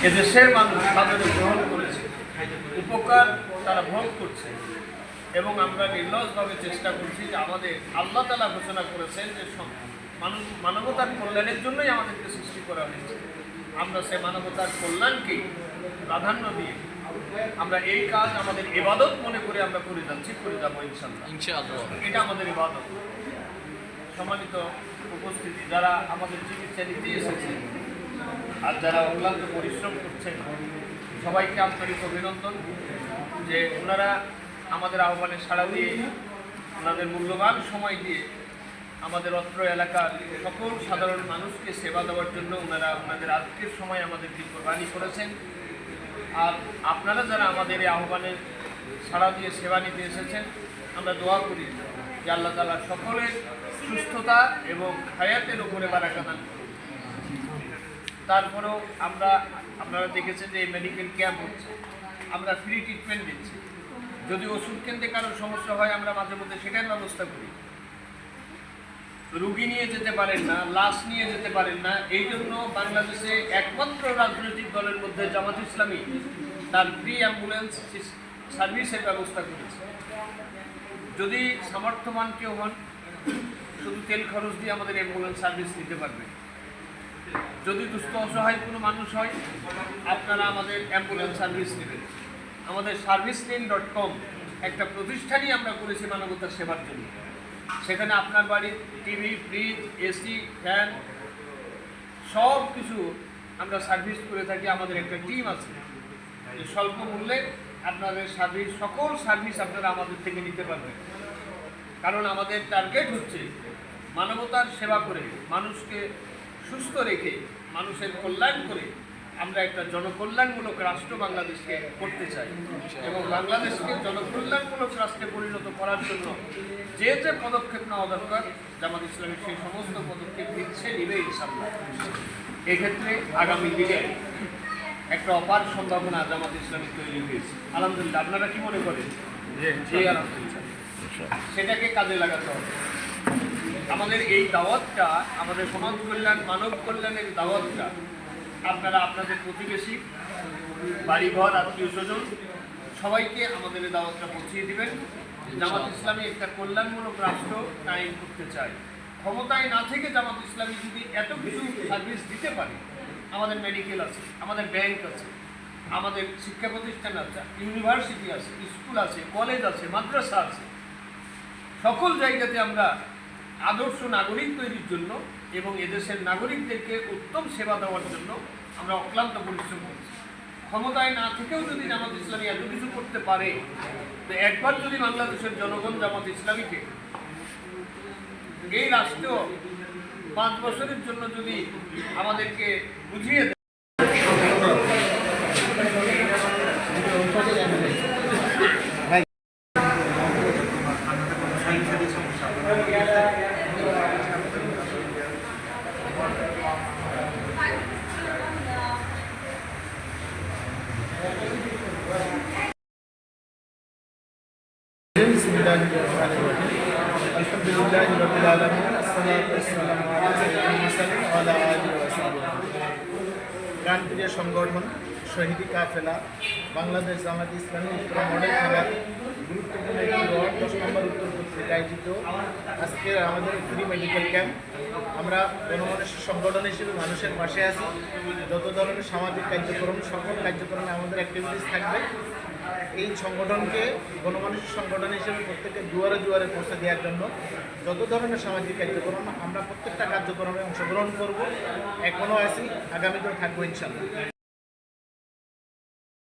এদেশের মানুষ তাদের গ্রহণ করেছে, উপকার তারা ভোগ করছে এবং আমরা নির্লসভাবে চেষ্টা করছি যে আমাদের আল্লাহ তাআলা ঘোষণা করেছেন যে মানবতার কল্যাণের জন্যই আমাদেরকে সৃষ্টি করা হয়েছে। আমরা সে মানবতার কল্যাণকে প্রাধান্য দিয়ে আমরা এই কাজ আমাদের ইবাদত মনে করে আমরা করে যাবো ইনশাআল্লাহ। এটা আমাদের ইবাদত। সম্মানিত উপস্থিতি, যারা আমাদের চিকিৎসা নিতে এসেছেন আর যারা অক্লান্ত পরিশ্রম করছেন, সবাইকে আন্তরিক অভিনন্দন যে ওনারা আমাদের আহ্বানে সাড়া দিয়ে ওনাদের মূল্যবান সময় দিয়ে আমাদের অত্র এলাকার সকল সাধারণ মানুষকে সেবা দেওয়ার জন্য ওনারা ওনাদের আজকের সময় আমাদেরকে কোরবানি করেছেন। আর আপনারা যারা আমাদের এই আহ্বানে সাড়া দিয়ে সেবা নিতে এসেছেন, আমরা দোয়া করি যে আল্লাহ তাআলা সকলের সুস্থতা এবং হায়াতের উপরে বারাকা দান করুন। তারপরেও আপনারা দেখেছেন যে এই মেডিকেল ক্যাম্প হচ্ছে, আমরা ফ্রি ট্রিটমেন্ট দিচ্ছি। যদি ওষুধ কেন্দ্রে কারোর সমস্যা হয় আমরা মাঝে মধ্যে সেটার ব্যবস্থা করি। রুগী নিয়ে যেতে পারেন না, লাশ নিয়ে যেতে পারেন না, এই জন্য বাংলাদেশে একমাত্র রাজনৈতিক দলের মধ্যে জামাত ইসলামী তার ফ্রি অ্যাম্বুলেন্স সার্ভিসের ব্যবস্থা করেছে। যদি সামর্থ্যবান কেউ হন, শুধু তেল খরচ দিয়ে আমাদের অ্যাম্বুলেন্স সার্ভিস নিতে পারবে। যদি দুস্থ অসহায় কোনো মানুষ হয়, আপনারা আমাদের অ্যাম্বুলেন্স সার্ভিস নেবেন। আমাদের servicelane.com একটা প্রতিষ্ঠানই আমরা করেছি মানবতার সেবার জন্য। সেখানে আপনার বাড়ির টিভি, ফ্রিজ, এসি, ফ্যান সব কিছু আমরা সার্ভিস করে থাকি। আমাদের একটা টিম আছে যে স্বল্প মূল্যে আপনাদের সকল সার্ভিস আপনারা আমাদের থেকে নিতে পারবেন। কারণ আমাদের টার্গেট হচ্ছে মানবতার সেবা করে, মানুষকে সুস্থ রেখে, মানুষের কল্যাণ করে আমরা একটা জনকল্যাণমূলক রাষ্ট্র বাংলাদেশকে করতে চাই এবং বাংলাদেশকে জনকল্যাণমূলক রাষ্ট্রে পরিণত করার জন্য যে যে পদক্ষেপ নেওয়া দরকার জামাত ইসলামী সেই সমস্ত পদক্ষেপ নিবে ইনশাআল্লাহ। এক্ষেত্রে আগামী দিনে একটা অপার সম্ভাবনা জামাত ইসলামী তৈরি হয়েছে আলহামদুলিল্লাহ। আপনারা কি মনে করেন? যে আলহামদুলিল্লাহ সেটাকে কাজে লাগাতে হবে। আমাদের এই দাওয়াতটা, আমাদের সমাজ কল্যাণ, মানব কল্যাণের দাওয়াতটা আপনারা আপনাদের প্রতিবেশী, বাড়িঘর, আত্মীয় স্বজন সবাইকে আমাদের এই দাওয়াতটা পৌঁছিয়ে দিবেন। জামাত ইসলামী একটা কল্যাণমূলক রাষ্ট্র কায়েম করতে চায়। ক্ষমতায় না থেকে জামাত ইসলামী যদি এত কিছু সার্ভিস দিতে পারে, আমাদের মেডিকেল আছে, আমাদের ব্যাংক আছে, আমাদের শিক্ষা প্রতিষ্ঠান আছে, ইউনিভার্সিটি আছে, স্কুল আছে, কলেজ আছে, মাদ্রাসা আছে, সকল জায়গাতে আমরা আদর্শ নাগরিক তৈরির জন্য এবং এদেশের নাগরিকদেরকে উত্তম সেবা দেওয়ার জন্য আমরা অক্লান্ত পরিশ্রম করছি। ক্ষমতায় না থেকেও যদি জামাত ইসলামী এত কিছু করতে পারে, তো একবার যদি বাংলাদেশের জনগণ জামাত ইসলামীকে এই রাষ্ট্র 5 বছরের জন্য যদি আমাদেরকে বুঝিয়ে দেয়, প্রাণপ্রিয় সংগঠন শহীদি কাফেলা বাংলাদেশ জামাত ইসলামী উত্তর মডেল থানার গুরুত্বপূর্ণ একটি ওয়ার্ড 10 নম্বর উত্তর কর্তৃক আয়োজিত আজকের আমাদের ফ্রি মেডিকেল ক্যাম্প। আমরা গণমানুষের সংগঠন হিসেবে মানুষের পাশে আছি। যত ধরনের সামাজিক কার্যক্রম, সকল কার্যক্রমে আমাদের অ্যাক্টিভিটিস থাকবে। এই সংগঠনকে গণমানুষের সংগঠন হিসেবে প্রত্যেকের দুয়ারে দুয়ারে পৌঁছে দেওয়ার জন্য যত ধরনের সামাজিক কার্যক্রম আমরা প্রত্যেকটা কার্যক্রমে অংশগ্রহণ করব। এখনও আছি, আগামীতেও থাকবো ইনশাআল্লাহ।